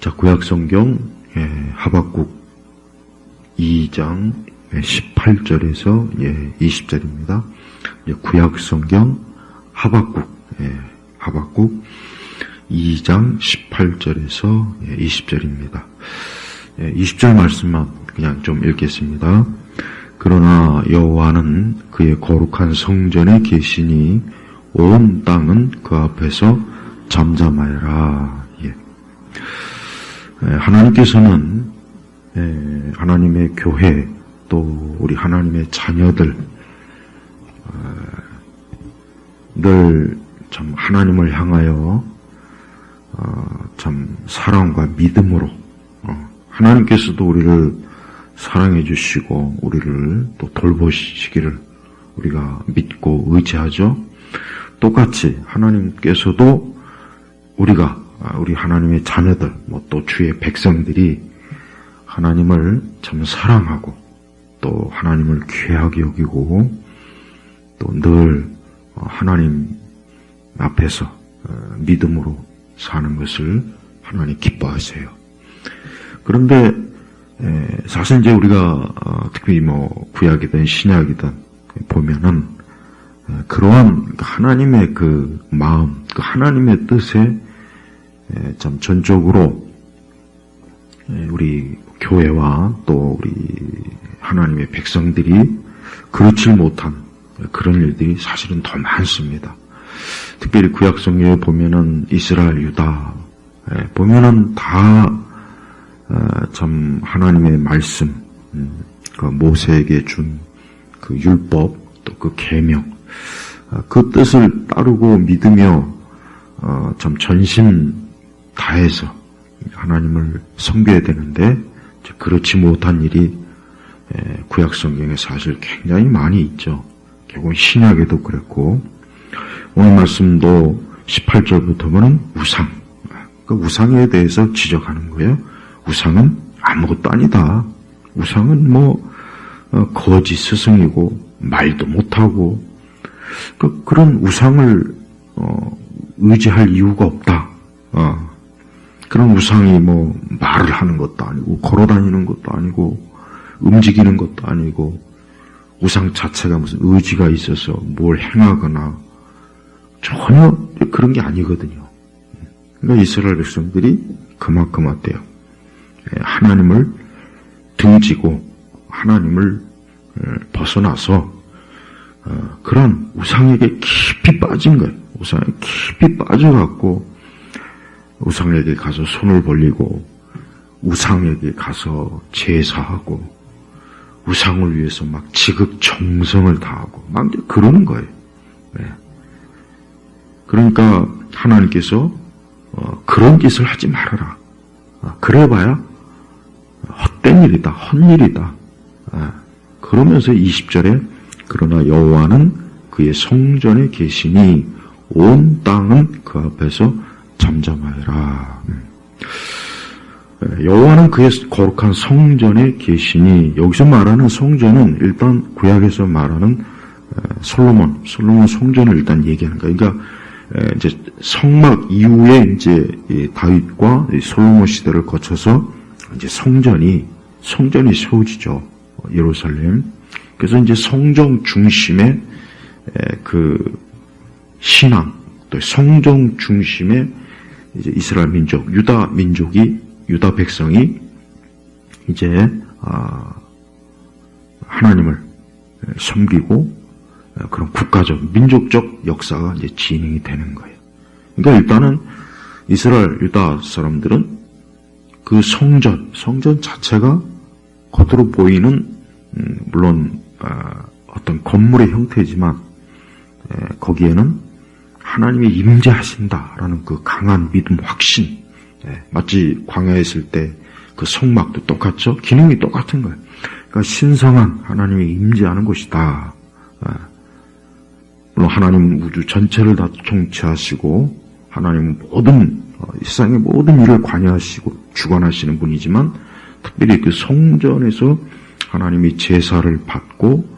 자, 구약성경 하박국 2장 18절에서 20절입니다. 구약성경 하박국 2장 18절에서 20절입니다. 20절 말씀만 그냥 좀 읽겠습니다. 그러나 여호와는 그의 거룩한 성전에 계시니 온 땅은 그 앞에서 잠잠하여라. 하나님께서는 하나님의 교회 또 우리 하나님의 자녀들 늘 참 하나님을 향하여 참 사랑과 믿음으로 하나님께서도 우리를 사랑해 주시고 우리를 또 돌보시기를 우리가 믿고 의지하죠. 똑같이 하나님께서도 우리 하나님의 자녀들 또 주의 백성들이 하나님을 참 사랑하고 또 하나님을 귀하게 여기고 또 늘 하나님 앞에서 믿음으로 사는 것을 하나님 기뻐하세요. 그런데 사실 이제 우리가 특히 구약이든 신약이든 보면은 그러한 하나님의 그 마음, 그 하나님의 뜻에 참 전적으로 우리 교회와 또 우리 하나님의 백성들이 그렇지 못한 그런 일들이 사실은 더 많습니다. 특별히 구약성경에 보면은 이스라엘, 유다 보면은 다 참 하나님의 말씀, 그 모세에게 준 그 율법 또 그 계명, 그 뜻을 따르고 믿으며 참 전심 다해서 하나님을 섬겨야 되는데 그렇지 못한 일이 구약성경에 사실 굉장히 많이 있죠. 결국 신약에도 그랬고 오늘 말씀도 18절부터 보면 우상, 그 우상에 대해서 지적하는 거예요. 우상은 아무것도 아니다. 우상은 거짓 스승이고 말도 못하고 그런 우상을 의지할 이유가 없다. 그런 우상이 말을 하는 것도 아니고 걸어다니는 것도 아니고 움직이는 것도 아니고 우상 자체가 무슨 의지가 있어서 뭘 행하거나 전혀 그런 게 아니거든요. 그러니까 이스라엘 백성들이 그만큼 어때요? 하나님을 등지고 하나님을 벗어나서 그런 우상에게 깊이 빠진 거예요. 우상에 깊이 빠져갖고 우상에게 가서 손을 벌리고 우상에게 가서 제사하고 우상을 위해서 막 지극정성을 다하고 막 그러는 거예요. 그러니까 하나님께서 그런 짓을 하지 말아라. 그래봐야 헛된 일이다, 헛일이다. 그러면서 20절에 그러나 여호와는 그의 성전에 계시니 온 땅은 그 앞에서 잠잠하여라. 여호와는 그의 거룩한 성전에 계시니 여기서 말하는 성전은 일단 구약에서 말하는 솔로몬 성전을 일단 얘기하는 거예요. 그러니까 이제 성막 이후에 이제 다윗과 솔로몬 시대를 거쳐서 이제 성전이 세워지죠. 예루살렘. 그래서 이제 성전 중심의 그 신앙, 또 성전 중심의 이제 이스라엘 민족, 유다 백성이 이제 하나님을 섬기고 그런 국가적, 민족적 역사가 이제 진행이 되는 거예요. 그러니까 일단은 이스라엘, 유다 사람들은 그 성전 자체가 겉으로 보이는 물론 어떤 건물의 형태지만 거기에는 하나님이 임재하신다라는 그 강한 믿음, 확신. 마치 광야에 있을 때 그 성막도 똑같죠? 기능이 똑같은 거예요. 그러니까 신성한 하나님이 임재하는 곳이다. 물론 하나님은 우주 전체를 다 통치하시고 하나님은 세상의 모든 일을 관여하시고 주관하시는 분이지만 특별히 그 성전에서 하나님이 제사를 받고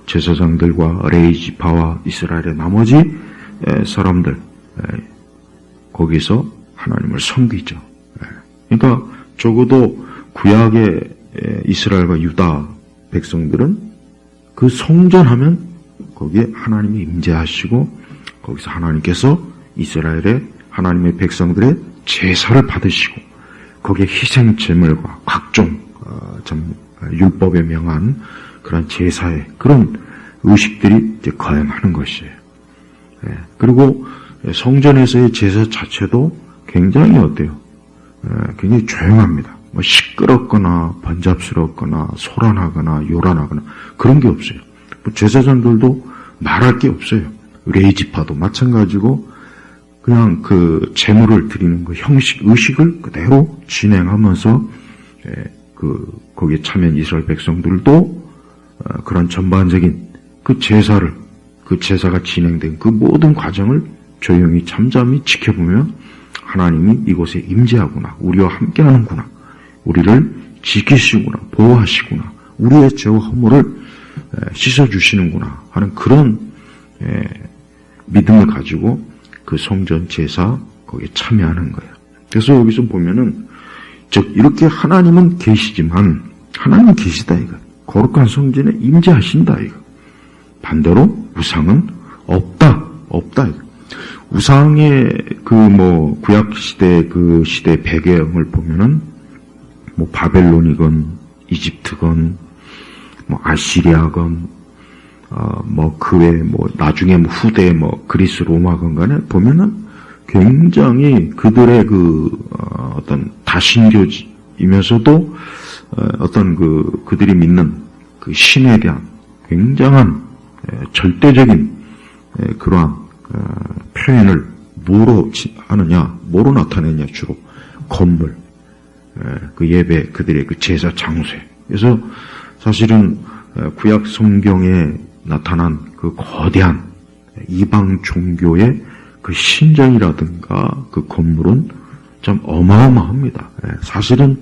제사장들과 레위 지파와 이스라엘의 나머지 사람들 거기서 하나님을 섬기죠. 그러니까 적어도 구약의 이스라엘과 유다 백성들은 그 성전하면 거기에 하나님이 임재하시고 거기서 하나님께서 이스라엘의 하나님의 백성들의 제사를 받으시고 거기에 희생제물과 각종 율법에 명한 그런 제사의 그런 의식들이 이제 거행하는 것이에요. 그리고 성전에서의 제사 자체도 굉장히 어때요? 굉장히 조용합니다. 뭐 시끄럽거나 번잡스럽거나 소란하거나 요란하거나 그런 게 없어요. 뭐 제사장들도 말할 게 없어요. 레이지파도 마찬가지고 그냥 그 제물을 드리는 그 형식, 의식을 그대로 진행하면서 거기에 참여한 이스라엘 백성들도 그런 전반적인 그 제사가 진행된 그 모든 과정을 조용히 잠잠히 지켜보면 하나님이 이곳에 임재하구나, 우리와 함께하는구나, 우리를 지키시구나, 보호하시구나, 우리의 죄와 허물을 씻어주시는구나 하는 그런 믿음을 가지고 그 성전 제사 거기에 참여하는 거예요. 그래서 여기서 보면은 즉 이렇게 하나님은 계시지만 하나님은 계시다 이거. 거룩한 성전에 임재하신다 이거. 반대로 우상은 없다 이거. 우상의 구약 시대 그 시대 배경을 보면은 뭐 바벨론이건 이집트건 뭐 아시리아건 그 외에 나중에 후대 그리스 로마건 간에 보면은 굉장히 그들의 어떤 다신교이면서도 어떤 그들이 믿는 그 신에 대한 굉장한 절대적인 그러한 표현을 뭐로 하느냐, 뭐로 나타내냐 주로 건물, 그 예배, 그들의 그 제사 장소에. 그래서 사실은 구약 성경에 나타난 그 거대한 이방 종교의 그 신전이라든가 그 건물은 좀 어마어마합니다. 사실은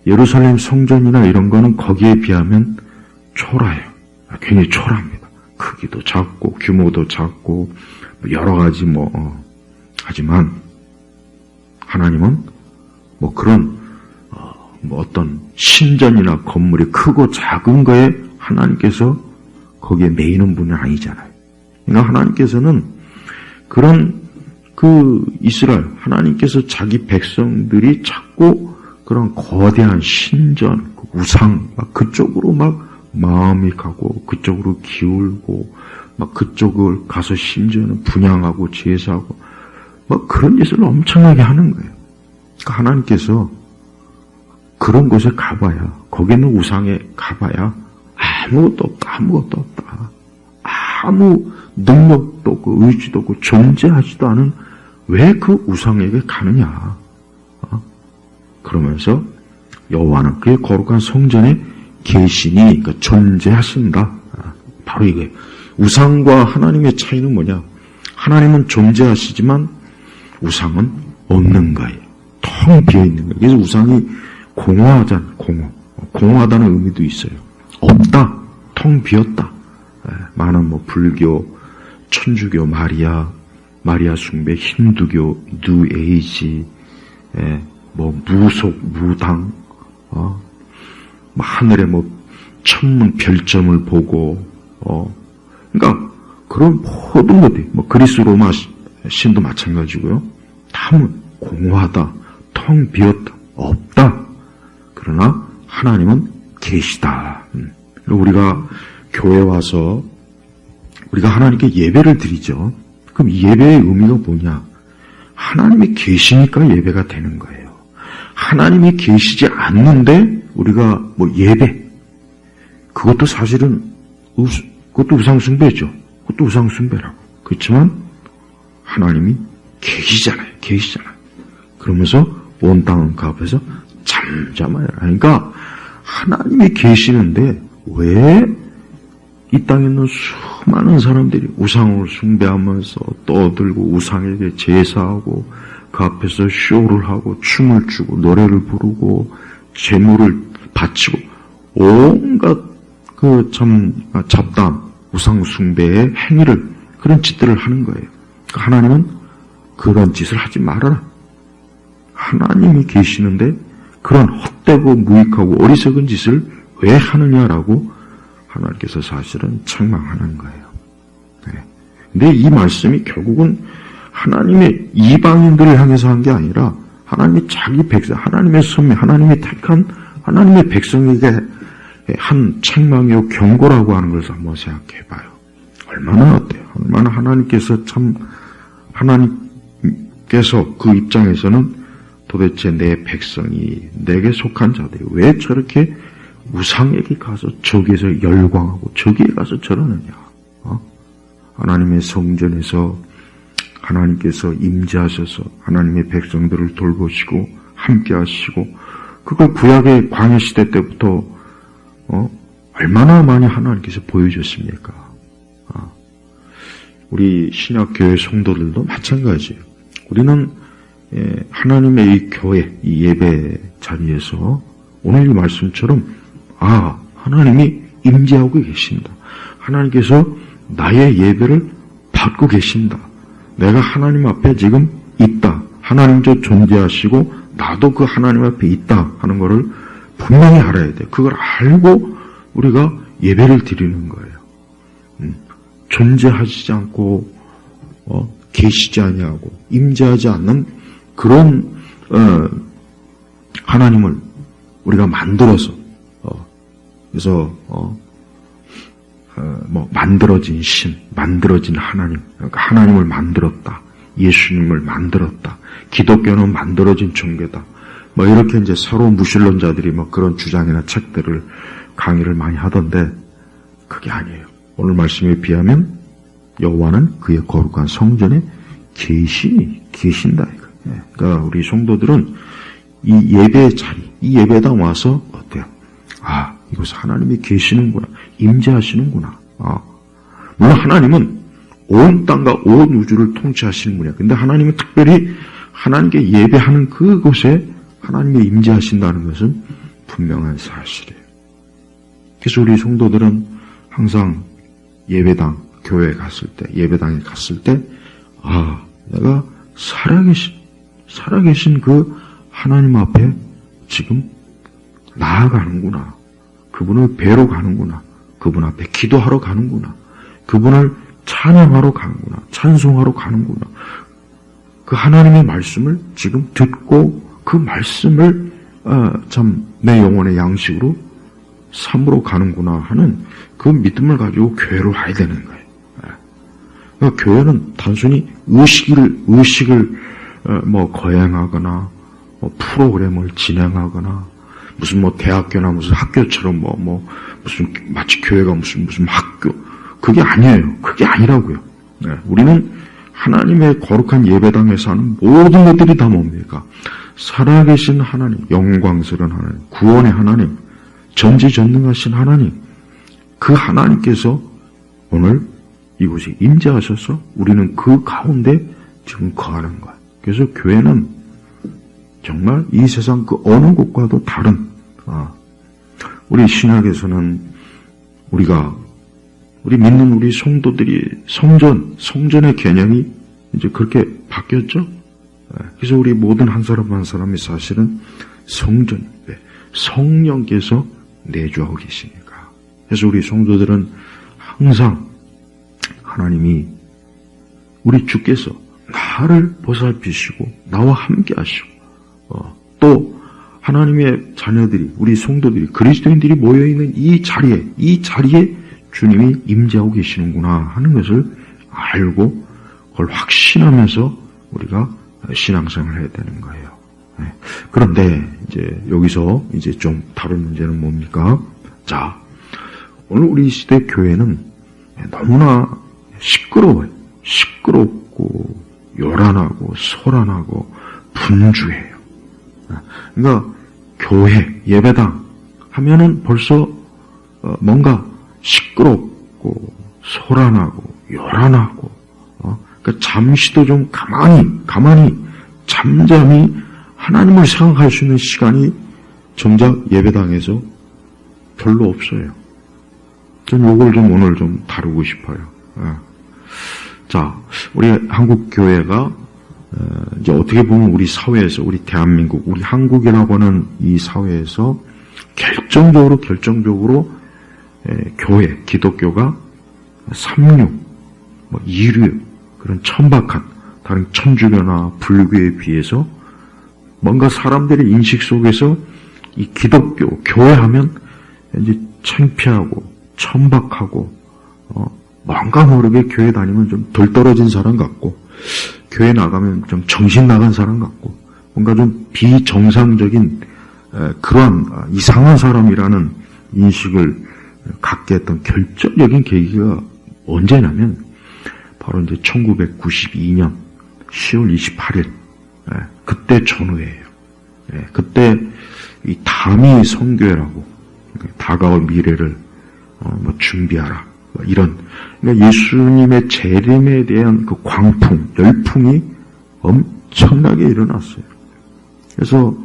예루살렘 성전이나 이런 거는 거기에 비하면 초라해요. 굉장히 초라합니다. 크기도 작고 규모도 작고 여러 가지 하지만 하나님은 그런 어떤 신전이나 건물이 크고 작은 거에 하나님께서 거기에 매이는 분은 아니잖아요. 그러니까 하나님께서는 그런 이스라엘, 하나님께서 자기 백성들이 자꾸 그런 거대한 신전, 우상, 그쪽으로 마음이 가고, 그쪽으로 기울고, 그쪽을 가서 심지어는 분양하고, 제사하고, 그런 짓을 엄청나게 하는 거예요. 그러니까 하나님께서 그런 곳에 가봐야, 거기는 우상에 가봐야 아무것도 없다. 아무 능력도 없고, 의지도 없고, 존재하지도 않은 왜 그 우상에게 가느냐. 그러면서 여호와는 그의 거룩한 성전에 계시니, 그러니까 존재하신다. 바로 이거예요. 우상과 하나님의 차이는 뭐냐? 하나님은 존재하시지만 우상은 없는 거예요. 텅 비어있는 거예요. 그래서 우상이 공허하다는 의미도 있어요. 없다, 텅 비었다. 많은 불교, 천주교, 마리아 숭배, 힌두교, 뉴에이지, 무속, 무당, 하늘에 천문 별점을 보고, 그러니까 그런 모든 것들이 그리스 로마 신도 마찬가지고요. 다음은 공허하다, 텅 비었다, 없다. 그러나 하나님은 계시다. 우리가 교회 와서 우리가 하나님께 예배를 드리죠. 그럼 예배의 의미가 뭐냐? 하나님이 계시니까 예배가 되는 거예요. 하나님이 계시지 않는데 우리가 예배, 그것도 사실은 그것도 우상숭배죠. 그것도 우상숭배라고. 그렇지만 하나님이 계시잖아요. 그러면서 온 땅은 그 앞에서 잠잠하여라. 그러니까 하나님이 계시는데 왜 이 땅에 있는 수많은 사람들이 우상을 숭배하면서 떠들고 우상에게 제사하고 그 앞에서 쇼를 하고 춤을 추고 노래를 부르고 제물을 바치고 온갖 잡다한 우상 숭배의 행위를, 그런 짓들을 하는 거예요. 하나님은 그런 짓을 하지 말아라. 하나님이 계시는데 그런 헛되고 무익하고 어리석은 짓을 왜 하느냐라고 하나님께서 사실은 책망하는 거예요. 네. 근데 이 말씀이 결국은 하나님의 이방인들을 향해서 한 게 아니라 하나님의 자기 백성, 하나님의 선미, 하나님이 택한 하나님의 백성에게 한 책망이요 경고라고 하는 것을 한번 생각해 봐요. 얼마나 어때요? 얼마나 하나님께서 하나님께서 그 입장에서는 도대체 내 백성이 내게 속한 자들이 왜 저렇게 우상에게 가서 저기에서 열광하고 저기에 가서 저러느냐. 하나님의 성전에서 하나님께서 임재하셔서 하나님의 백성들을 돌보시고 함께 하시고 그걸 구약의 광야 시대 때부터 얼마나 많이 하나님께서 보여줬습니까? 우리 신약교회 성도들도 마찬가지예요. 우리는 하나님의 이 교회, 이 예배 자리에서 오늘 이 말씀처럼 하나님이 임재하고 계신다. 하나님께서 나의 예배를 받고 계신다. 내가 하나님 앞에 지금 있다. 하나님도 존재하시고 나도 그 하나님 앞에 있다 하는 것을 분명히 알아야 돼. 그걸 알고 우리가 예배를 드리는 거예요. 존재하시지 않고 계시지 아니하고 임재하지 않는 그런 하나님을 우리가 만들어서 그래서 만들어진 신, 만들어진 하나님, 그러니까 하나님을 만들었다, 예수님을 만들었다, 기독교는 만들어진 종교다. 이렇게 이제 서로 무신론자들이 그런 주장이나 책들을 강의를 많이 하던데 그게 아니에요. 오늘 말씀에 비하면 여호와는 그의 거룩한 성전에 계신다. 그러니까 우리 성도들은 이 예배의 자리, 이 예배당 와서 어때요? 이곳에 하나님이 계시는구나, 임재하시는구나. 물론 하나님은 온 땅과 온 우주를 통치하시는 분이야. 근데 하나님은 특별히 하나님께 예배하는 그곳에 하나님이 임재하신다는 것은 분명한 사실이에요. 그래서 우리 성도들은 항상 예배당, 교회에 갔을 때, 예배당에 갔을 때, 내가 살아계신 그 하나님 앞에 지금 나아가는구나. 그분을 뵈러 가는구나. 그분 앞에 기도하러 가는구나. 그분을 찬양하러 가는구나. 찬송하러 가는구나. 그 하나님의 말씀을 지금 듣고 그 말씀을 참 내 영혼의 양식으로 삼으러 가는구나 하는 그 믿음을 가지고 교회로 와야 되는 거예요. 그러니까 교회는 단순히 의식을 거행하거나 프로그램을 진행하거나 무슨 대학교나 무슨 학교처럼 무슨 마치 교회가 무슨 학교 그게 아니에요. 그게 아니라고요. 우리는 하나님의 거룩한 예배당에서 하는 모든 것들이 다 뭡니까? 살아계신 하나님, 영광스러운 하나님, 구원의 하나님, 전지전능하신 하나님, 그 하나님께서 오늘 이곳에 임재하셔서 우리는 그 가운데 지금 거하는 거예요. 그래서 교회는 정말 이 세상 그 어느 곳과도 다른, 우리 신약에서는 우리 믿는 우리 성도들이 성전의 개념이 이제 그렇게 바뀌었죠? 그래서 우리 모든 한 사람 한 사람이 사실은 성전인데 성령께서 내주하고 계시니까. 그래서 우리 성도들은 항상 하나님이 우리 주께서 나를 보살피시고 나와 함께 하시고 또 하나님의 자녀들이 우리 성도들이 그리스도인들이 모여있는 이 자리에 주님이 임재하고 계시는구나 하는 것을 알고 그걸 확신하면서 우리가 신앙생활을 해야 되는 거예요. 그런데 이제 여기서 이제 좀 다른 문제는 뭡니까? 자, 오늘 우리 시대 교회는 너무나 시끄러워요. 시끄럽고 요란하고 소란하고 분주해요. 그러니까 교회, 예배당 하면은 벌써 뭔가 시끄럽고 소란하고 요란하고 그러니까 잠시도 좀 가만히 잠잠히 하나님을 생각할 수 있는 시간이 정작 예배당에서 별로 없어요. 전 이걸 좀 오늘 좀 다루고 싶어요. 자, 우리 한국 교회가 이제 어떻게 보면 우리 사회에서, 우리 대한민국, 우리 한국이라고 하는 이 사회에서 결정적으로 교회, 기독교가 삼류, 이류, 그런 천박한 다른 천주교나 불교에 비해서 뭔가 사람들의 인식 속에서 이 기독교, 교회 하면 이제 창피하고 천박하고 뭔가 모르게 교회 다니면 좀 덜 떨어진 사람 같고 교회 나가면 좀 정신 나간 사람 같고 뭔가 좀 비정상적인 그러한 이상한 사람이라는 인식을 갖게 했던 결정적인 계기가 언제냐면 바로 이제 1992년 10월 28일 그때 전후예요. 그때 이 다미 선교회라고 다가올 미래를 준비하라 이런 그러니까 예수님의 재림에 대한 그 광풍 열풍이 엄청나게 일어났어요. 그래서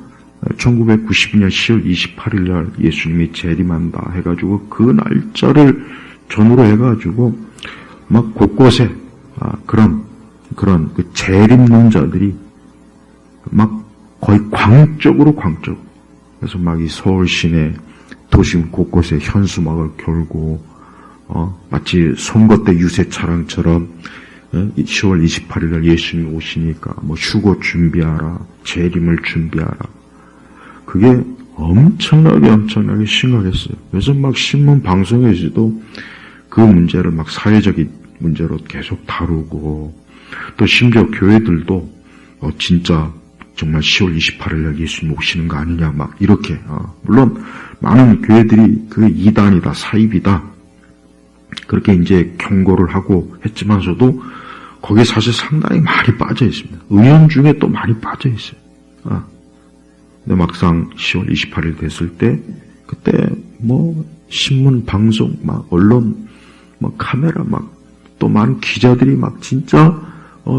1992년 10월 28일 날 예수님이 재림한다 해가지고 그 날짜를 전후로 해가지고 막 곳곳에 그런 그 재림론자들이 막 거의 광적으로 그래서 막 이 서울 시내 도심 곳곳에 현수막을 걸고 마치 선거 때 유세 차량처럼 10월 28일 날 예수님이 오시니까 휴거 준비하라, 재림을 준비하라. 그게 엄청나게 심각했어요. 그래서 막 신문 방송에서도 그 문제를 막 사회적인 문제로 계속 다루고 또 심지어 교회들도 진짜 정말 10월 28일 날 예수님 오시는 거 아니냐 막 이렇게 물론 많은 교회들이 그 이단이다 사입이다 그렇게 이제 경고를 하고 했지만서도 거기에 사실 상당히 많이 빠져 있습니다. 의원 중에 또 많이 빠져 있어요. 근데 막상 10월 28일 됐을 때 그때 신문 방송 막 언론 카메라 막 또 많은 기자들이 막 진짜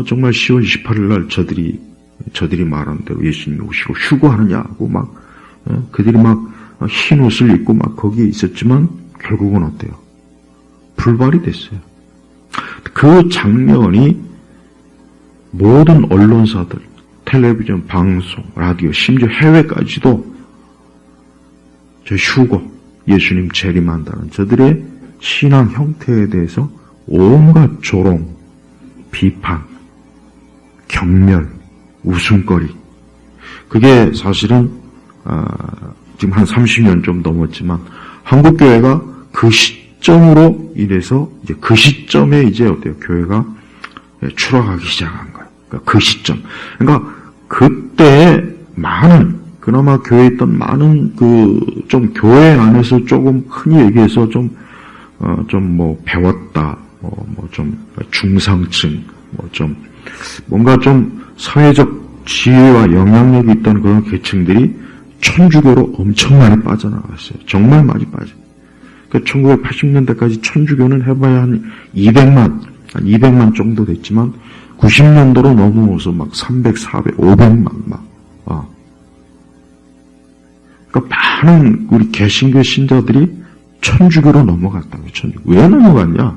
정말 10월 28일 날 저들이 말한 대로 예수님이 오시고 휴거하느냐고 막 그들이 막 흰 옷을 입고 막 거기에 있었지만 결국은 어때요? 불발이 됐어요. 그 장면이 모든 언론사들, 텔레비전, 방송, 라디오, 심지어 해외까지도 저 휴거, 예수님 재림한다는 저들의 신앙 형태에 대해서 온갖 조롱, 비판, 경멸, 웃음거리. 그게 사실은 지금 한 30년 좀 넘었지만 한국교회가 그 시점으로 인해서 이제 그 시점에 이제 어때요? 교회가 추락하기 시작한 거예요. 그러니까 그 시점. 그러니까 그때 그나마 교회에 있던 많은 좀 교회 안에서 조금 흔히 얘기해서 좀 배웠다, 좀 중상층, 뭔가 좀 사회적 지위와 영향력이 있던 그런 계층들이 천주교로 엄청 많이 빠져나갔어요. 정말 많이 빠져요. 그러니까 1980년대까지 천주교는 해봐야 한 200만 정도 됐지만 90년도로 넘어오서 막 300, 400, 500만 그러니까 많은 우리 개신교 신자들이 천주교로 넘어갔다고. 왜 넘어갔냐?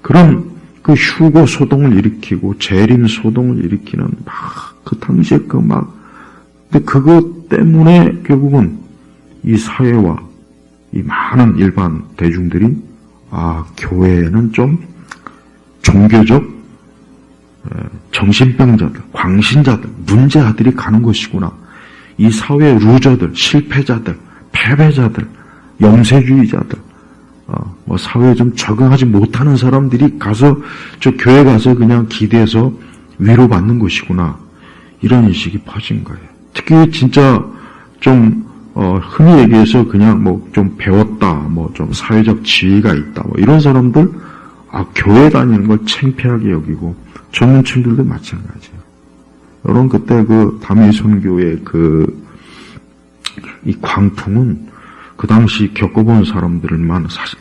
그런 그 휴거 소동을 일으키고 재림 소동을 일으키는 그 당시에 근데 그것 때문에 결국은 이 사회와 이 많은 일반 대중들이 교회에는 좀 종교적 정신병자들, 광신자들, 문제아들이 가는 것이구나. 이 사회의 루저들, 실패자들, 패배자들, 염세주의자들, 사회에 좀 적응하지 못하는 사람들이 가서 저 교회 가서 그냥 기대서 위로받는 것이구나. 이런 인식이 퍼진 거예요. 특히 진짜 좀 흔히 얘기해서 그냥 좀 배웠다, 좀 사회적 지위가 있다, 이런 사람들 교회 다니는 걸 창피하게 여기고 전문층들도 마찬가지예요. 여러분 그때 그 다미 선교의 이 광풍은 그 당시 겪어본 사람들만 사실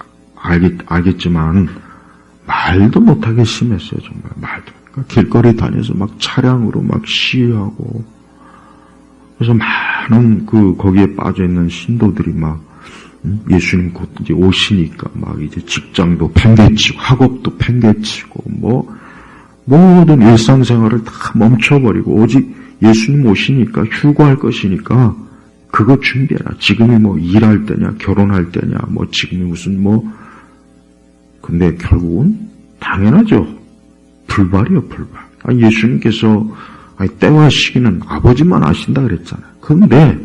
알겠지만 말도 못하게 심했어요. 정말 말도. 그러니까 길거리 다녀서 막 차량으로 막 시위하고 그래서 많은 거기에 빠져 있는 신도들이 막 예수님 곧 이제 오시니까 막 이제 직장도 팽개치고 학업도 팽개치고 모든 일상생활을 다 멈춰버리고 오직 예수님 오시니까 휴거할 것이니까 그거 준비해라. 지금이 뭐 일할 때냐, 결혼할 때냐, 뭐 지금이 무슨 뭐 근데 결국은 당연하죠. 불발이요, 불발. 예수님께서 때와 시기는 아버지만 아신다 그랬잖아요. 그런데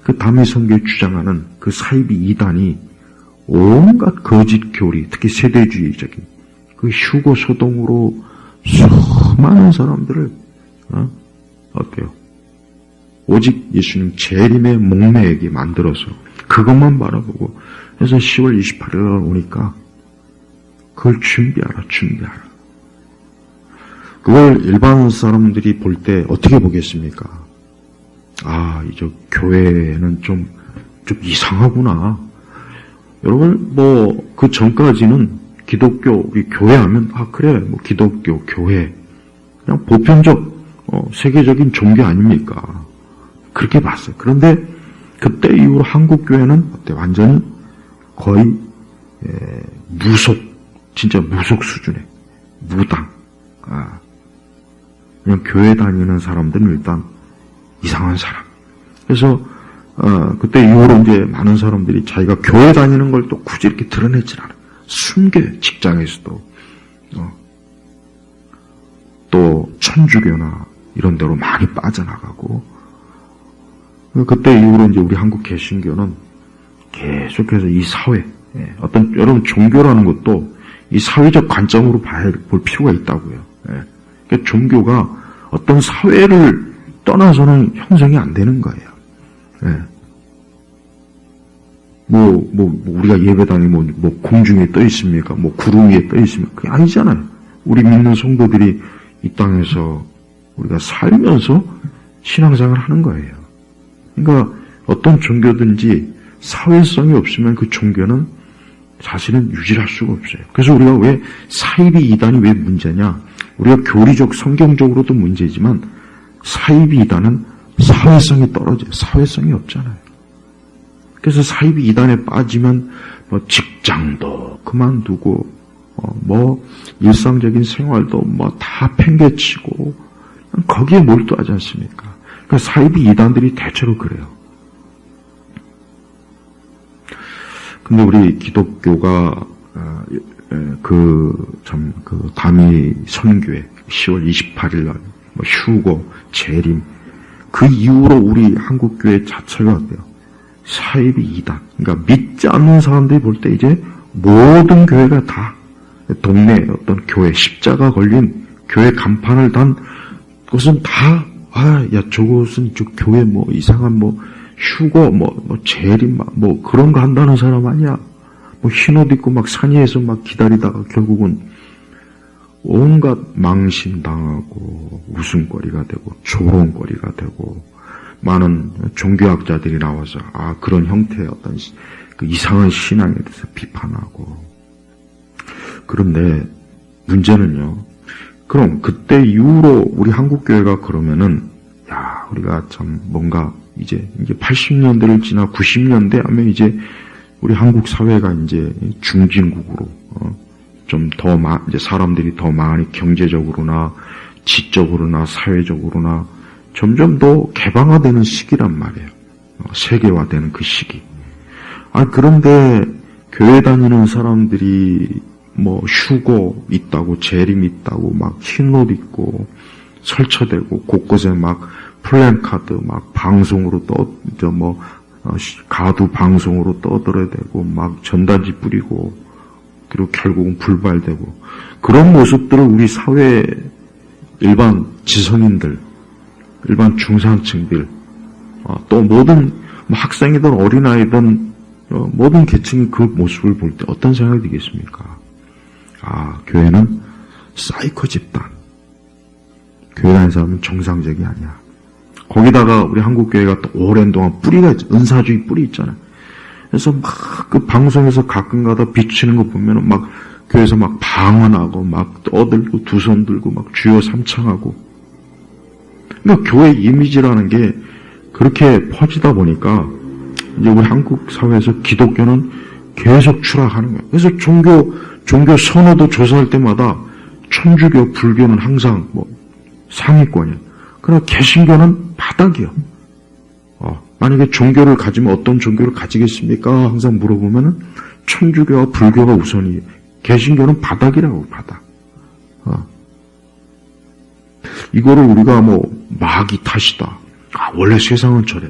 그 다미성교에 주장하는 그 사이비 이단이 온갖 거짓 교리, 특히 세대주의적인 그 휴거 소동으로 수많은 사람들을 어때요? 오직 예수님 재림의 목매에게 만들어서 그것만 바라보고 그래서 10월 28일 날 오니까 그걸 준비하라. 그걸 일반 사람들이 볼 때 어떻게 보겠습니까? 이제 교회는 좀 이상하구나. 여러분, 그 전까지는 기독교, 우리 교회 하면, 그래, 기독교, 교회. 그냥 보편적, 세계적인 종교 아닙니까? 그렇게 봤어요. 그런데 그때 이후로 한국교회는 완전히 거의, 진짜 무속 수준의, 무당. 그냥 교회 다니는 사람들은 일단 이상한 사람. 그래서 그때 이후로 이제 많은 사람들이 자기가 교회 다니는 걸 또 굳이 이렇게 드러내질 않아요. 숨겨요. 직장에서도 또 천주교나 이런 데로 많이 빠져나가고 그때 이후로 이제 우리 한국 개신교는 계속해서 이 사회 여러분 종교라는 것도 이 사회적 관점으로 볼 필요가 있다고요. 그러니까 종교가 어떤 사회를 떠나서는 형성이 안 되는 거예요. 우리가 예배당이 공중에 떠 있습니까? 구름 위에 떠 있습니까? 그게 아니잖아요. 우리 믿는 성도들이 이 땅에서 우리가 살면서 신앙생활을 하는 거예요. 그러니까 어떤 종교든지 사회성이 없으면 그 종교는 사실은 유지할 수가 없어요. 그래서 우리가 왜 사이비 이단이 왜 문제냐? 우리가 교리적, 성경적으로도 문제지만 사이비 이단은 사회성이 떨어져요. 사회성이 없잖아요. 그래서 사이비 이단에 빠지면 직장도 그만두고 일상적인 생활도 다 팽개치고 거기에 몰두하지 않습니까? 그러니까 사이비 이단들이 대체로 그래요. 근데 우리 기독교가 다미 선교회 10월 28일 날 휴거, 재림 그 이후로 우리 한국교회 자체가 어때요? 사이비 이단. 그러니까 믿지 않는 사람들이 볼 때 이제 모든 교회가 다 동네 어떤 교회 십자가 걸린 교회 간판을 단 그것은 다 저것은 저 교회 이상한 휴거 재림 그런 거 한다는 사람 아니야. 흰옷 입고 산 위에서 기다리다가 결국은 온갖 망신당하고 웃음거리가 되고 조롱거리가 되고 많은 종교학자들이 나와서 그런 형태의 어떤 그 이상한 신앙에 대해서 비판하고. 그런데 문제는요. 그럼 그때 이후로 우리 한국교회가 그러면은 우리가 참 뭔가 이제 80년대를 지나 90년대 하면 이제 우리 한국 사회가 이제 중진국으로 좀 더 이제 사람들이 더 많이 경제적으로나 지적으로나 사회적으로나 점점 더 개방화되는 시기란 말이에요. 세계화되는 그 시기. 그런데 교회 다니는 사람들이 휴거 있다고 재림 있다고 흰옷 입고 설쳐대고 곳곳에 플랜카드 방송으로 가두 방송으로 떠들어대고 전단지 뿌리고 그리고 결국은 불발되고 그런 모습들을 우리 사회 일반 지성인들, 일반 중산층들 또 모든 학생이든 어린아이든 모든 계층이 그 모습을 볼 때 어떤 생각이 들겠습니까? 교회는 사이코 집단. 교회 다니는 사람은 정상적이 아니야. 거기다가 우리 한국교회가 또 오랜 동안 뿌리가 은사주의 뿌리 있잖아요. 그래서 그 방송에서 가끔가다 비추는 거 보면은 교회에서 방언하고 떠들고 두 손 들고 주여 삼창하고. 그러니까 교회 이미지라는 게 그렇게 퍼지다 보니까 이제 우리 한국 사회에서 기독교는 계속 추락하는 거예요. 그래서 종교 선호도 조사할 때마다 천주교, 불교는 항상 뭐 상위권이야. 그러나 개신교는 바닥이요. 만약에 종교를 가지면 어떤 종교를 가지겠습니까? 항상 물어보면은 천주교와 불교가 우선이에요. 개신교는 바닥이라고, 바닥. 이거를 우리가 뭐 마귀 탓이다. 원래 세상은 저래.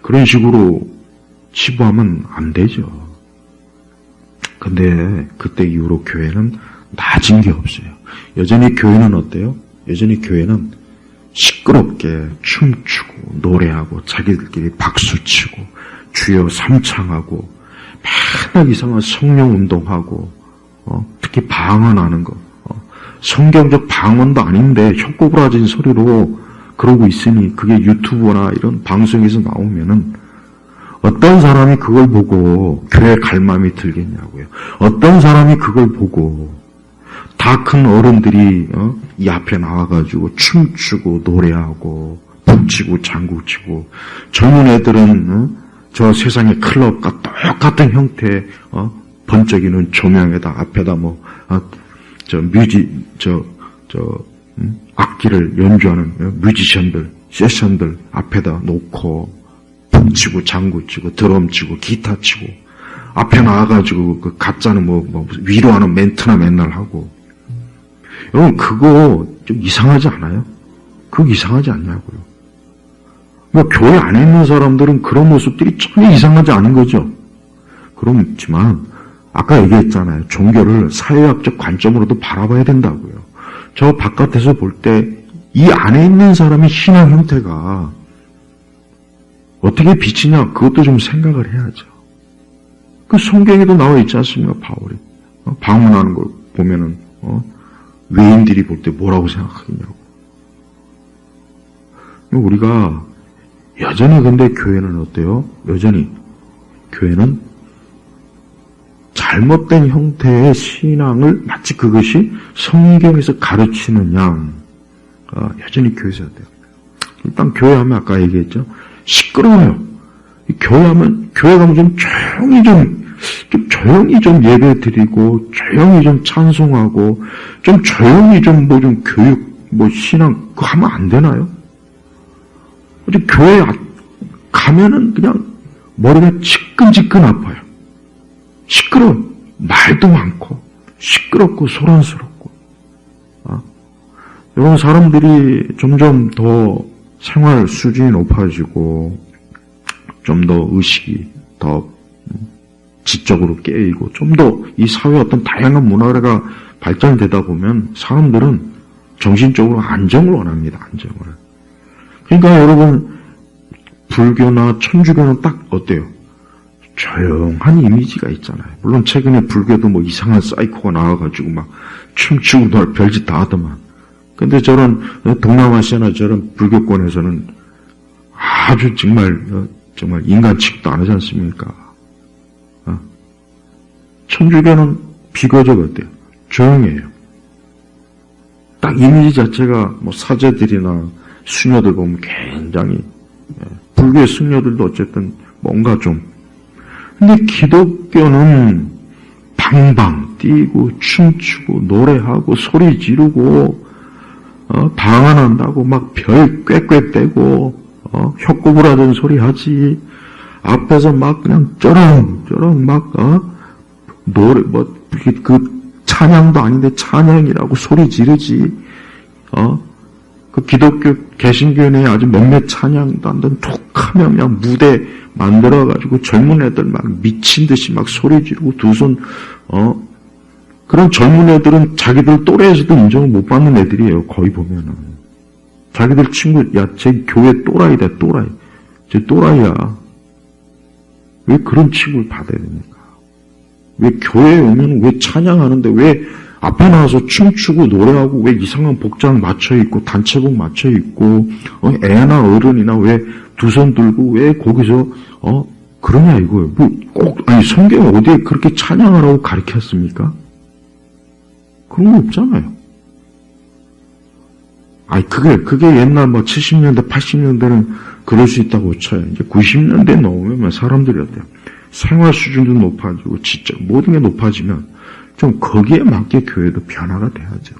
그런 식으로 치부하면 안 되죠. 근데 그때 이후로 교회는 낮은 게 없어요. 여전히 교회는 어때요? 여전히 교회는 시끄럽게 춤추고 노래하고 자기들끼리 박수치고 주여 삼창하고 맨날 이상한 성령 운동하고 특히 방언하는 거 성경적 방언도 아닌데 혀꼬부라진 소리로 그러고 있으니 그게 유튜브나 이런 방송에서 나오면은 어떤 사람이 그걸 보고 교회 갈 마음이 들겠냐고요. 어떤 사람이 그걸 보고 다 큰 어른들이 이 앞에 나와가지고 춤추고 노래하고 북치고 장구치고 젊은 애들은 저 세상의 클럽과 똑같은 형태의 번쩍이는 조명에다 앞에다 악기를 연주하는 뮤지션들, 세션들 앞에다 놓고 북치고 장구치고 드럼치고 기타 치고 앞에 나와가지고 그 가짜는 위로하는 멘트나 맨날 하고 여러분 그거 좀 이상하지 않아요? 그거 이상하지 않냐고요. 교회 안에 있는 사람들은 그런 모습들이 전혀 이상하지 않은 거죠. 그렇지만 아까 얘기했잖아요. 종교를 사회학적 관점으로도 바라봐야 된다고요. 저 바깥에서 볼 때 이 안에 있는 사람의 신앙 형태가 어떻게 비치냐 그것도 좀 생각을 해야죠. 그 성경에도 나와 있지 않습니까? 바울이 방언하는 걸 보면은 외인들이 볼 때 뭐라고 생각하겠냐고. 우리가 여전히 근데 교회는 어때요? 여전히 교회는 잘못된 형태의 신앙을 마치 그것이 성경에서 가르치는 양 여전히 교회에서 어때요? 일단 교회 하면 아까 얘기했죠. 시끄러워요. 교회 가면 좀 조용히 좀 예배 드리고, 조용히 좀 찬송하고, 좀 조용히 좀 교육, 신앙, 그거 하면 안 되나요? 교회 가면은 그냥 머리가 지끈지끈 아파요. 시끄러워. 말도 많고, 시끄럽고, 소란스럽고. 이런 사람들이 점점 더 생활 수준이 높아지고, 좀 더 의식이 더 지적으로 깨이고, 좀 더 이 사회의 어떤 다양한 문화가 발전되다 보면 사람들은 정신적으로 안정을 원합니다. 안정을. 그러니까 여러분 불교나 천주교는 딱 어때요? 조용한 이미지가 있잖아요. 물론 최근에 불교도 이상한 사이코가 나와가지고 막 춤추고 별짓 다 하더만. 근데 저런 동남아시아나 저런 불교권에서는 아주 정말 인간 취급도 안 하지 않습니까? 천주교는 비교적 어때요? 조용해요. 딱 이미지 자체가 사제들이나 수녀들 보면 굉장히 불교의 승려들도 어쨌든 뭔가 좀 근데 기독교는 방방 뛰고 춤추고 노래하고 소리 지르고 방언한다고 막 별 꾀꾀 빼고 혀꼬부라든 소리 하지 앞에서 막 그냥 쩌렁쩌렁 막 노래 그 찬양도 아닌데 찬양이라고 소리 지르지 그 기독교 개신교 내에 아주 몇몇 찬양도 안 된 툭하면 그냥 무대 만들어가지고 젊은 애들 막 미친 듯이 막 소리 지르고 두 손 그런 젊은 애들은 자기들 또래에서도 인정을 못 받는 애들이에요. 거의 보면은 자기들 친구 제 교회 또라이다 또라이 제 또라이야. 왜 그런 취급을 받아야 됩니까? 왜 교회에 오면 왜 찬양하는데 왜 앞에 나와서 춤추고 노래하고 왜 이상한 복장 맞춰 입고 단체복 맞춰 입고 애나 어른이나 왜 두 손 들고 왜 거기서 그러냐 이거예요. 성경 어디에 그렇게 찬양하라고 가르쳤습니까? 그런 거 없잖아요. 그게 옛날 70년대 80년대는 그럴 수 있다고 쳐요. 이제 90년대 넘으면 사람들이 어때요? 생활 수준도 높아지고 진짜 모든 게 높아지면 좀 거기에 맞게 교회도 변화가 돼야죠.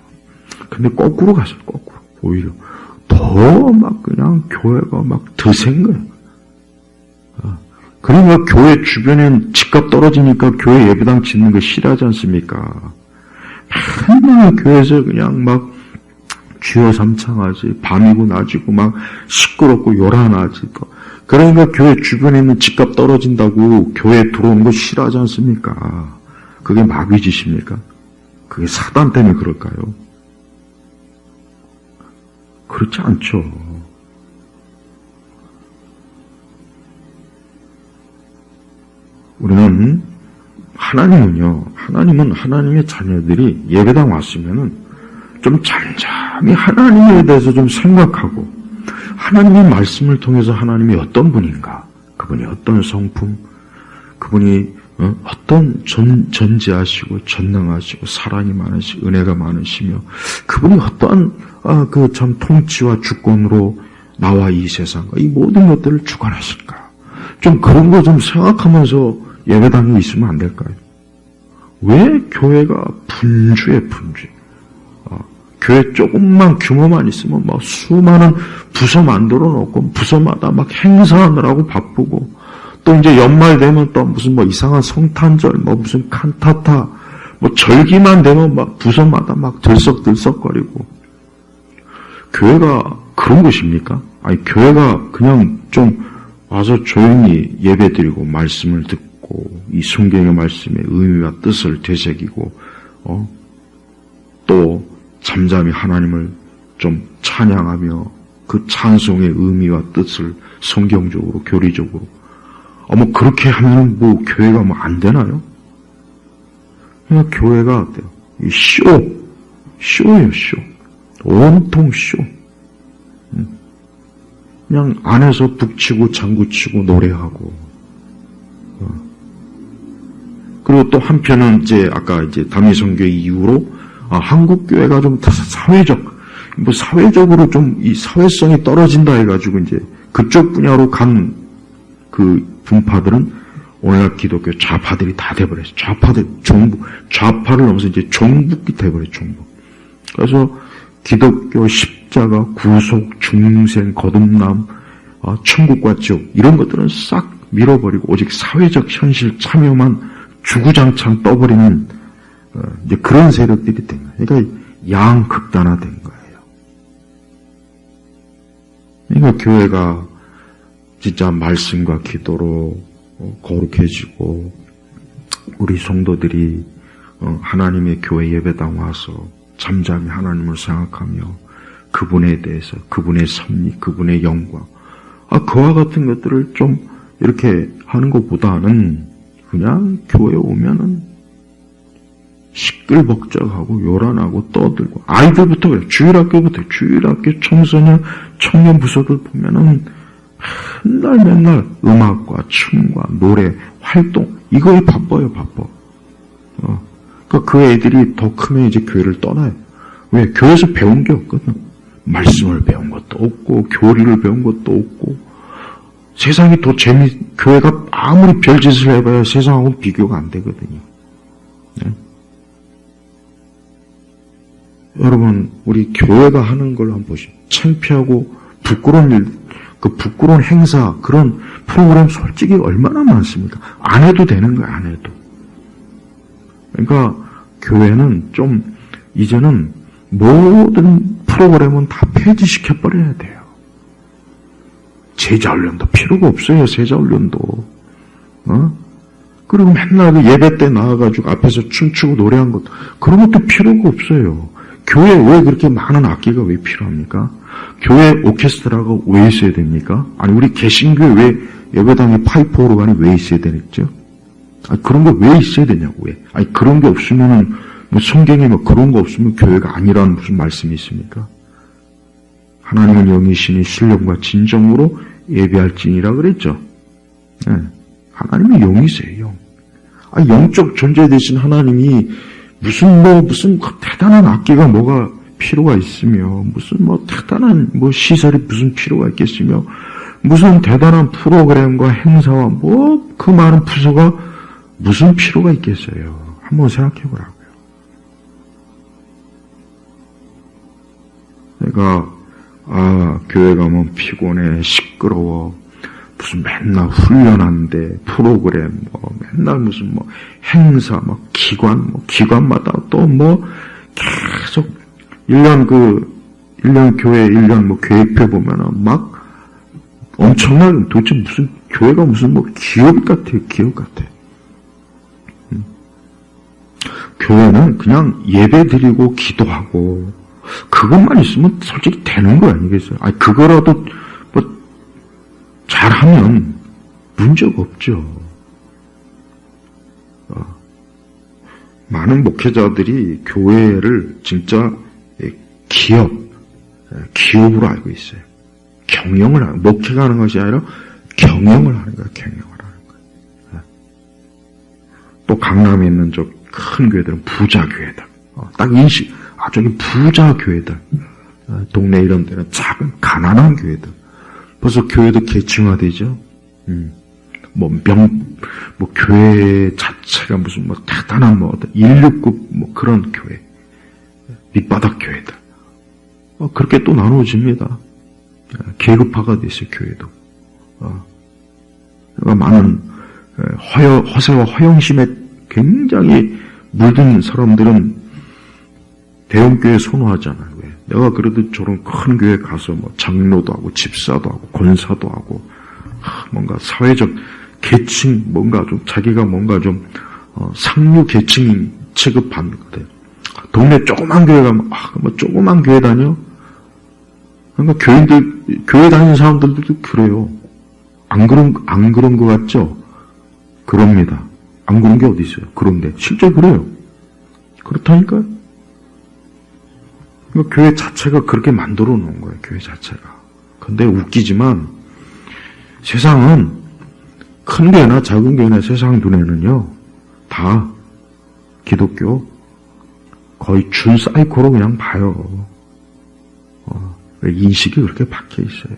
근데 거꾸로 갔어요, 거꾸로. 오히려. 더 막 그냥 교회가 막 더 센 거예요. 그러니까 교회 주변엔 집값 떨어지니까 교회 예배당 짓는 거 싫어하지 않습니까? 맨날 교회에서 그냥 막 쥐어 삼창하지, 밤이고 낮이고 막 시끄럽고 요란하지. 그러니까 교회 주변에 있는 집값 떨어진다고 교회에 들어오는 거 싫어하지 않습니까? 그게 마귀짓입니까? 그게 사단 때문에 그럴까요? 그렇지 않죠. 우리는 하나님은 하나님의 자녀들이 예배당 왔으면은 좀 잠잠히 하나님에 대해서 좀 생각하고 하나님의 말씀을 통해서 하나님이 어떤 분인가, 그분이 어떤 성품, 그분이 어떤 전지하시고 전능하시고 사랑이 많으시고 은혜가 많으시며 그분이 어떠한 그 참 통치와 주권으로 나와 이 세상과 이 모든 것들을 주관하실까, 좀 그런 거 좀 생각하면서 예배당에 있으면 안 될까요? 왜 교회가 분주해, 분주. 교회 조금만 규모만 있으면 막 수많은 부서 만들어 놓고 부서마다 막 행사하느라고 바쁘고, 또 이제 연말 되면 또 무슨 뭐 이상한 성탄절, 뭐 무슨 칸타타, 뭐 절기만 되면 막 부서마다 막 들썩들썩거리고. 교회가 그런 것입니까? 아니, 교회가 그냥 좀 와서 조용히 예배드리고 말씀을 듣고 이 성경의 말씀의 의미와 뜻을 되새기고 또 잠잠히 하나님을 좀 찬양하며 그 찬송의 의미와 뜻을 성경적으로 교리적으로 뭐 그렇게 하면 뭐 교회가 뭐 안 되나요? 그냥 교회가 어때요? 이 쇼예요, 쇼. 온통 쇼. 그냥 안에서 북치고 장구치고 노래하고. 그리고 또 한편은 이제 아까 이제 담임선교 이후로 한국 교회가 좀 사회적으로 좀 이 사회성이 떨어진다 해가지고 이제 그쪽 분야로 간 그 분파들은 오늘날 기독교 좌파들이 다 돼버렸어요. 좌파를 넘어서 이제 종북이 돼버려요, 종북. 그래서 기독교 십자가, 구속, 중생, 거듭남, 천국과 지옥 이런 것들은 싹 밀어버리고 오직 사회적 현실 참여만 주구장창 떠버리는 이제 그런 세력들이 된 거예요. 그러니까 양극단화된 거예요. 그러니까 교회가 진짜 말씀과 기도로 거룩해지고 우리 성도들이 하나님의 교회 예배당 와서 잠잠히 하나님을 생각하며 그분에 대해서 그분의 섭리, 그분의 영광 그와 같은 것들을 좀 이렇게 하는 것보다는 그냥 교회 오면은 시끌벅적하고 요란하고 떠들고 아이들부터 그래요. 주일학교 청소년 청년 부서들 보면은 맨날 음악과 춤과 노래 활동 이거에 바빠요. 그러니까 그 애들이 더 크면 이제 교회를 떠나요. 왜? 교회에서 배운 게 없거든. 말씀을 배운 것도 없고 교리를 배운 것도 없고 세상이 더 교회가 아무리 별짓을 해봐야 세상하고 비교가 안 되거든요. 네? 여러분, 우리 교회가 하는 걸 한번 보시죠. 창피하고 부끄러운 일, 그 부끄러운 행사, 그런 프로그램 솔직히 얼마나 많습니까? 안 해도 되는 거야, 안 해도. 그러니까 교회는 좀 이제는 모든 프로그램은 다 폐지시켜버려야 돼요. 제자훈련도 필요가 없어요, 제자훈련도. 그리고 맨날 그 예배 때 나와가지고 앞에서 춤추고 노래한 것, 그런 것도 필요가 없어요. 교회에 왜 그렇게 많은 악기가 왜 필요합니까? 교회 오케스트라가 왜 있어야 됩니까? 아니, 우리 개신교회 왜 예배당에 파이프 오르간이 왜 있어야 되겠죠? 그런 거 왜 있어야 되냐고, 왜? 아니, 그런 게 없으면은, 뭐 성경에 뭐 그런 거 없으면 교회가 아니라는 무슨 말씀이 있습니까? 하나님은 영이시니 신령과 진정으로 예배할지니라 그랬죠. 네. 하나님은 영이세요, 영. 영적 존재 되신 하나님이 무슨 대단한 악기가 뭐가 필요가 있으며, 무슨 대단한 시설이 무슨 필요가 있겠으며, 무슨 대단한 프로그램과 행사와 그 많은 부서가 무슨 필요가 있겠어요. 한번 생각해 보라고요. 그러니까 교회 가면 피곤해, 시끄러워, 무슨 맨날 훈련한대, 프로그램, 맨날 무슨 행사, 기관마다 또 계속 1년 교회 1년 계획표 보면은 엄청난, 도대체 무슨, 교회가 무슨 기업 같아요, 기업 같아. 교회는 그냥 예배 드리고 기도하고, 그것만 있으면 솔직히 되는 거 아니겠어요? 그거라도 잘하면 문제가 없죠. 많은 목회자들이 교회를 진짜 기업으로 알고 있어요. 목회가 하는 것이 아니라 경영을 하는 거예요, 경영을 하는 거예요. 또 강남에 있는 저 큰 교회들은 부자교회들. 딱 인식, 저기 부자교회들. 동네 이런 데는 작은, 가난한 교회들. 벌써 교회도 계층화되죠. 교회 자체가 무슨 대단한 169 그런 교회. 밑바닥 교회들. 그렇게 또 나눠집니다. 계급화가 됐어요, 교회도. 그러니까 많은 허세와 허영심에 굉장히 물든 사람들은 대형교회 선호하잖아요. 왜? 내가 그래도 저런 큰 교회 가서 장로도 하고 집사도 하고 권사도 하고 뭔가 사회적 계층 자기가 상류 계층 취급받는 것 같아요. 동네 조그만 교회 가면 조그만 교회 다녀? 그러니까 교회 다니는 사람들도 그래요. 안 그런 것 같죠? 그럽니다. 안 그런 게 어디 있어요? 그런데 실제 그래요. 그렇다니까요. 그러니까 교회 자체가 그렇게 만들어 놓은 거예요. 교회 자체가. 근데 웃기지만 세상은 큰 교회나 작은 교회나 세상 눈에는요 다 기독교 거의 준 사이코로 그냥 봐요. 인식이 그렇게 박혀 있어요.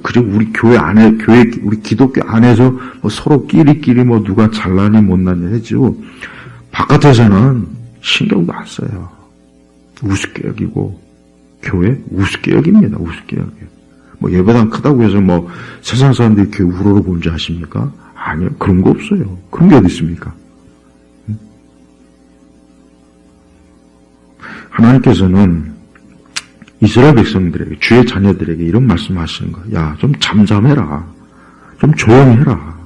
그리고 우리 교회 안에, 우리 기독교 안에서 서로 끼리끼리 누가 잘나니 못나니 해지고, 바깥에서는 신경도 안 써요. 우습게 여기고, 교회 우습게 여깁니다. 우습게 여겨요. 예배당 크다고 해서 세상 사람들이 교회 우러러 본 줄 아십니까? 아니요. 그런 거 없어요. 그런 게 어디 있습니까? 하나님께서는 이스라엘 백성들에게, 주의 자녀들에게 이런 말씀하시는 거야. 야, 좀 잠잠해라. 좀 조용히 해라.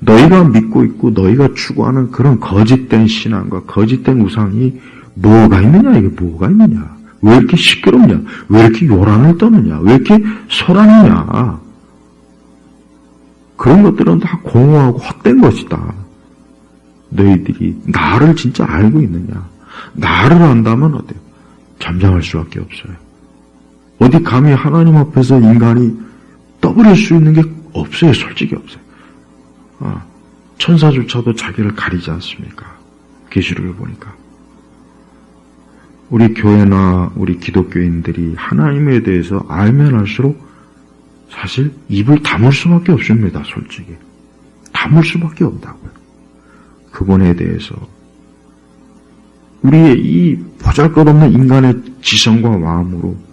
너희가 믿고 있고 너희가 추구하는 그런 거짓된 신앙과 거짓된 우상이 뭐가 있느냐? 이게 뭐가 있느냐? 왜 이렇게 시끄럽냐? 왜 이렇게 요란을 떠느냐? 왜 이렇게 소란이냐? 그런 것들은 다 공허하고 헛된 것이다. 너희들이 나를 진짜 알고 있느냐? 나를 안다면 어때요? 잠잠할 수밖에 없어요. 어디 감히 하나님 앞에서 인간이 떠버릴 수 있는 게 없어요. 솔직히 없어요. 천사조차도 자기를 가리지 않습니까? 계시록에 보니까. 우리 교회나 우리 기독교인들이 하나님에 대해서 알면 알수록 사실 입을 다물 수밖에 없습니다. 솔직히. 다물 수밖에 없다고요. 그분에 대해서. 우리의 이 보잘것없는 인간의 지성과 마음으로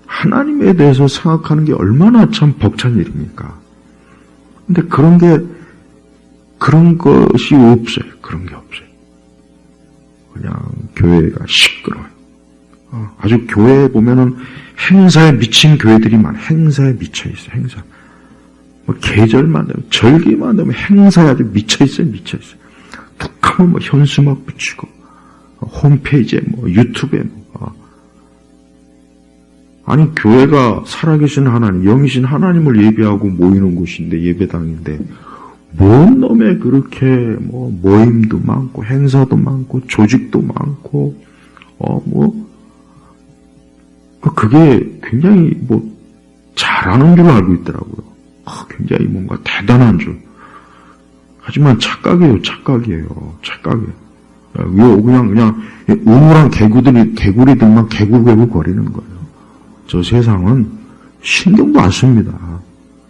하나님에 대해서 생각하는 게 얼마나 참 벅찬 일입니까? 근데 그런 것이 없어요. 그런 게 없어요. 그냥 교회가 시끄러워요. 아주 교회에 보면은 행사에 미친 교회들이 많아요. 행사에 미쳐 있어요. 행사. 계절만 되면, 절기만 되면 행사에 아주 미쳐 있어요. 미쳐 있어요. 툭하면 현수막 붙이고, 홈페이지에 유튜브에 아니 교회가 살아계신 하나님, 영이신 하나님을 예배하고 모이는 곳인데 예배당인데 뭔 놈에 그렇게 모임도 많고 행사도 많고 조직도 많고 그게 굉장히 잘하는 줄 알고 있더라고요. 굉장히 뭔가 대단한 줄. 하지만 착각이에요. 착각이에요. 그냥 우물한 개구리들만 개구개구 거리는 거예요. 저 세상은 신경도 안 씁니다.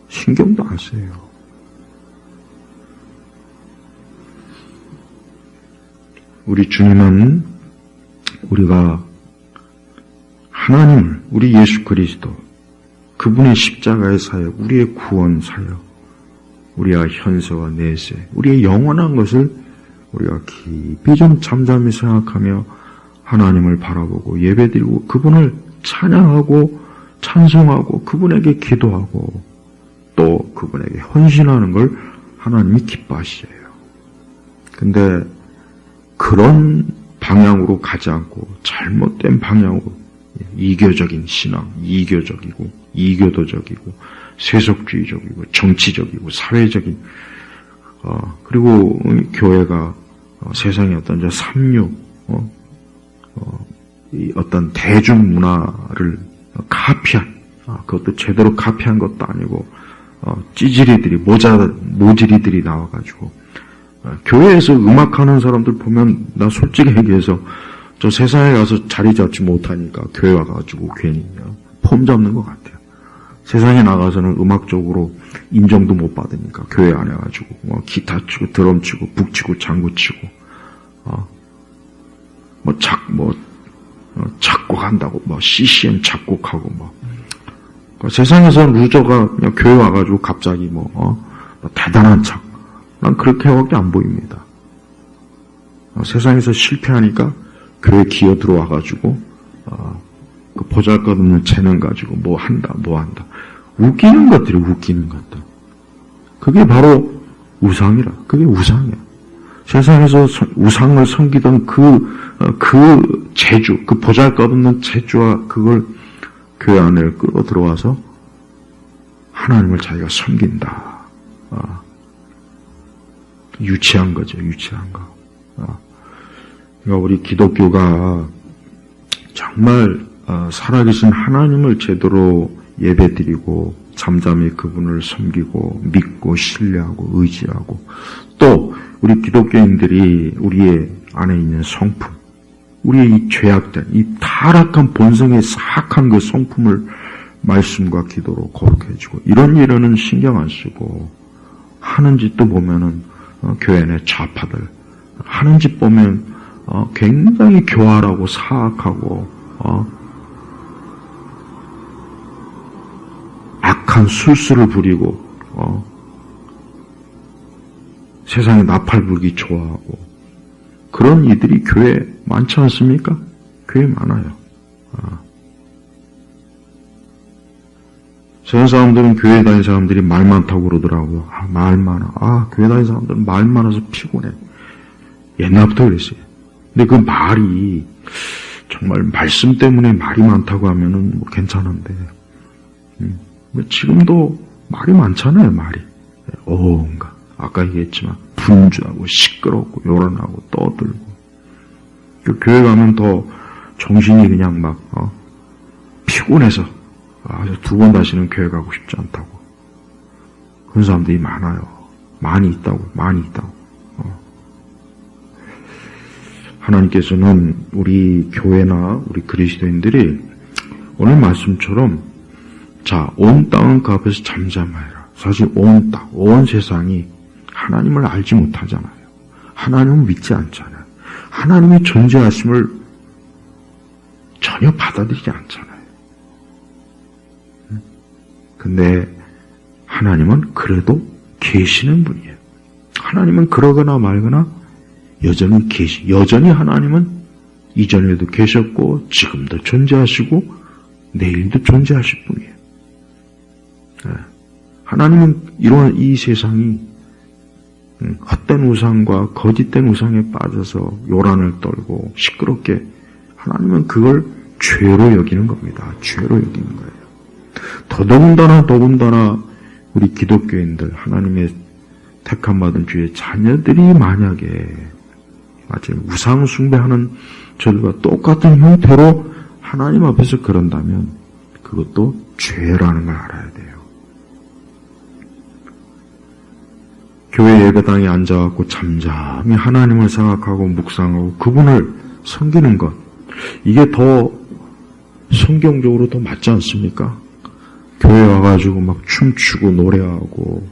신경도 안 써요. 우리 주님은 우리가 하나님을, 우리 예수 그리스도, 그분의 십자가의 사역, 우리의 구원 사역, 우리의 현세와 내세, 우리의 영원한 것을 우리가 깊이 좀 잠잠히 생각하며 하나님을 바라보고 예배드리고 그분을 찬양하고 찬송하고 그분에게 기도하고 또 그분에게 헌신하는 걸 하나님이 기뻐하시어요. 근데 그런 방향으로 가지 않고 잘못된 방향으로 이교적인 신앙, 이교적이고 이교도적이고 세속주의적이고 정치적이고 사회적인 그리고 교회가 세상의 어떤 삼류 이 어떤 대중문화를 카피한 그것도 제대로 카피한 것도 아니고 찌질이들이 모질이들이 나와가지고 교회에서 음악하는 사람들 보면 나 솔직히 얘기해서 저 세상에 가서 자리 잡지 못하니까 교회 와가지고 괜히 폼 잡는 것 같아요. 세상에 나가서는 음악적으로 인정도 못 받으니까 교회 안 해가지고 기타 치고 드럼 치고 북 치고 장구 치고 작곡한다고 CCM 작곡하고 세상에서 루저가 그냥 교회 와가지고 갑자기 대단한 척 난 그렇게밖에 안 보입니다. 세상에서 실패하니까 교회 기어 들어와가지고 그 보잘것없는 재능 가지고 뭐 한다. 웃기는 것들이 웃기는 것들. 그게 바로 우상이라. 그게 우상이야. 세상에서 우상을 섬기던 그 재주, 그 보잘것없는 재주와 그걸 교회 안에 끌어 들어와서 하나님을 자기가 섬긴다. 유치한 거죠, 유치한 거. 그러니까 우리 기독교가 정말 살아계신 하나님을 제대로 예배드리고 잠잠히 그분을 섬기고 믿고 신뢰하고 의지하고 또 우리 기독교인들이 우리의 안에 있는 성품, 우리의 이 죄악된 이 타락한 본성의 사악한 그 성품을 말씀과 기도로 거룩해지고 이런 일에는 신경 안 쓰고 하는 짓도 보면은 교회 내 좌파들 하는 짓 보면 굉장히 교활하고 사악하고 악한 술수를 부리고 세상에 나팔 불기 좋아하고 그런 이들이 교회에 많지 않습니까? 교회에 많아요. 세상 사람들은 교회 다니는 사람들이 말 많다고 그러더라고요. 말 많아. 교회 다니는 사람들은 말 많아서 피곤해. 옛날부터 그랬어요. 근데 그 말이 정말 말씀 때문에 말이 많다고 하면은 괜찮은데 지금도 말이 많잖아요. 말이 온갖 아까 얘기했지만 분주하고 시끄럽고 요란하고 떠들고 교회 가면 더 정신이 그냥 막 피곤해서 두 번 다시는 교회 가고 싶지 않다고 그런 사람들이 많아요. 많이 있다고. 하나님께서는 우리 교회나 우리 그리스도인들이 오늘 말씀처럼 온 땅은 그 앞에서 잠잠하여라. 사실 온 땅, 온 세상이 하나님을 알지 못하잖아요. 하나님을 믿지 않잖아요. 하나님의 존재하심을 전혀 받아들이지 않잖아요. 근데 하나님은 그래도 계시는 분이에요. 하나님은 그러거나 말거나 여전히 여전히 하나님은 이전에도 계셨고 지금도 존재하시고 내일도 존재하실 분이에요. 하나님은 이러한 이 세상이 헛된 우상과 거짓된 우상에 빠져서 요란을 떨고 시끄럽게 하나님은 그걸 죄로 여기는 겁니다. 죄로 여기는 거예요. 더군다나 우리 기독교인들 하나님의 택함받은 주의 자녀들이 만약에 우상 숭배하는 저들과 똑같은 형태로 하나님 앞에서 그런다면 그것도 죄라는 걸 알아야 돼요. 교회 예배당에 앉아갖고 잠잠히 하나님을 생각하고 묵상하고 그분을 섬기는 것 이게 더 성경적으로 더 맞지 않습니까? 교회 와가지고 막 춤추고 노래하고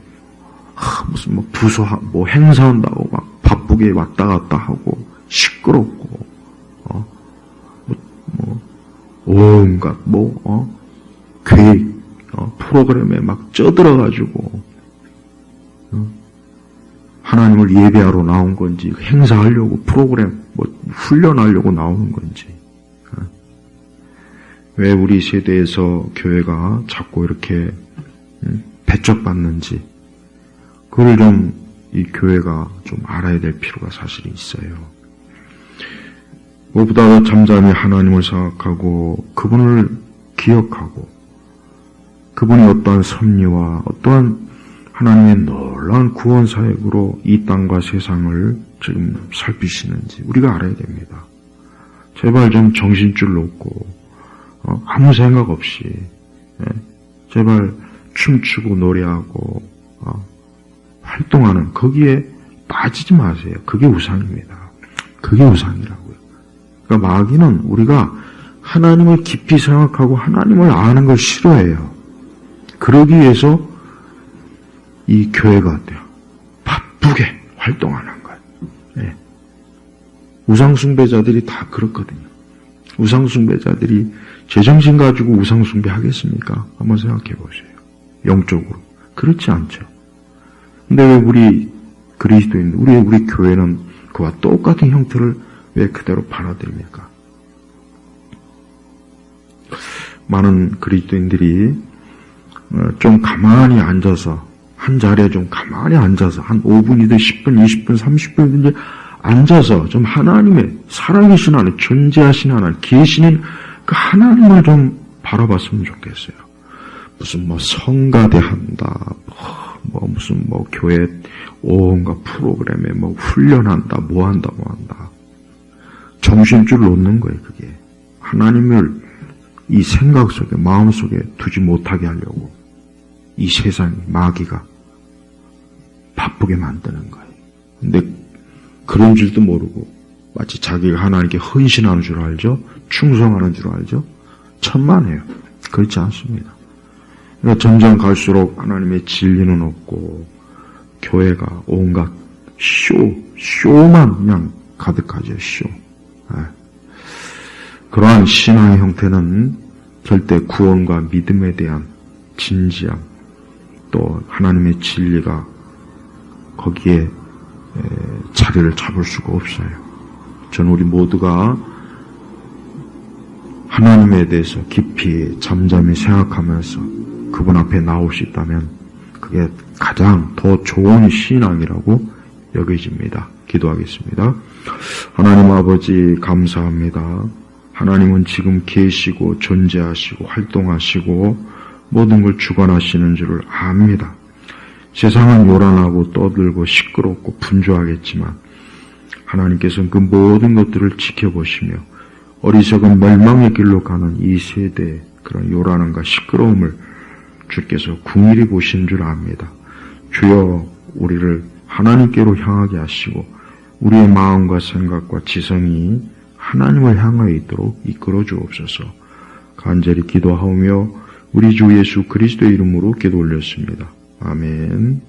무슨 부서 행사한다고 막 바쁘게 왔다 갔다 하고 시끄럽고 온갖 계획, 프로그램에 막 쪄들어가지고 하나님을 예배하러 나온 건지, 행사하려고 프로그램, 훈련하려고 나오는 건지. 왜 우리 세대에서 교회가 자꾸 이렇게 배척받는지, 그걸 좀 이 교회가 좀 알아야 될 필요가 사실 있어요. 무엇보다 잠잠히 하나님을 생각하고 그분을 기억하고 그분이 어떠한 섭리와 어떠한 하나님의 놀라운 구원 사역으로 이 땅과 세상을 지금 살피시는지 우리가 알아야 됩니다. 제발 좀 정신줄 놓고 아무 생각 없이 제발 춤추고 노래하고 활동하는 거기에 빠지지 마세요. 그게 우상입니다. 그게 우상이라고요. 그러니까 마귀는 우리가 하나님을 깊이 생각하고 하나님을 아는 걸 싫어해요. 그러기 위해서 이 교회가 어때요? 바쁘게 활동하는 거예요. 네. 우상숭배자들이 다 그렇거든요. 우상숭배자들이 제정신 가지고 우상숭배 하겠습니까? 한번 생각해 보세요. 영적으로. 그렇지 않죠. 근데 왜 우리 그리스도인, 우리 교회는 그와 똑같은 형태를 왜 그대로 받아들입니까? 많은 그리스도인들이 좀 가만히 앉아서, 한 자리에 좀 가만히 앉아서, 한 5분이든 10분, 20분, 30분이든지 앉아서 좀 하나님의 살아계신 하나님, 존재하신 하나님, 계시는 그 하나님을 좀 바라봤으면 좋겠어요. 무슨 성가대한다, 무슨 교회 온갖 프로그램에 훈련한다, 뭐한다. 정신줄 놓는 거예요, 그게. 하나님을 이 생각 속에, 마음 속에 두지 못하게 하려고 이 세상이, 마귀가 바쁘게 만드는 거예요. 근데 그런 줄도 모르고 마치 자기가 하나님께 헌신하는 줄 알죠? 충성하는 줄 알죠? 천만에요. 그렇지 않습니다. 그러니까 점점 갈수록 하나님의 진리는 없고 교회가 온갖 쇼만 그냥 가득하죠. 쇼. 그러한 신앙의 형태는 절대 구원과 믿음에 대한 진지함, 또 하나님의 진리가 거기에 자리를 잡을 수가 없어요. 저는 우리 모두가 하나님에 대해서 깊이 잠잠히 생각하면서 그분 앞에 나올 수 있다면 그게 가장 더 좋은 신앙이라고 여겨집니다. 기도하겠습니다. 하나님 아버지 감사합니다. 하나님은 지금 계시고 존재하시고 활동하시고 모든 걸 주관하시는 줄을 압니다. 세상은 요란하고 떠들고 시끄럽고 분주하겠지만 하나님께서는 그 모든 것들을 지켜보시며 어리석은 멸망의 길로 가는 이 세대의 그런 요란함과 시끄러움을 주께서 궁일이 보신 줄 압니다. 주여 우리를 하나님께로 향하게 하시고 우리의 마음과 생각과 지성이 하나님을 향하여 있도록 이끌어 주옵소서. 간절히 기도하오며 우리 주 예수 그리스도의 이름으로 기도 올렸습니다. 아멘.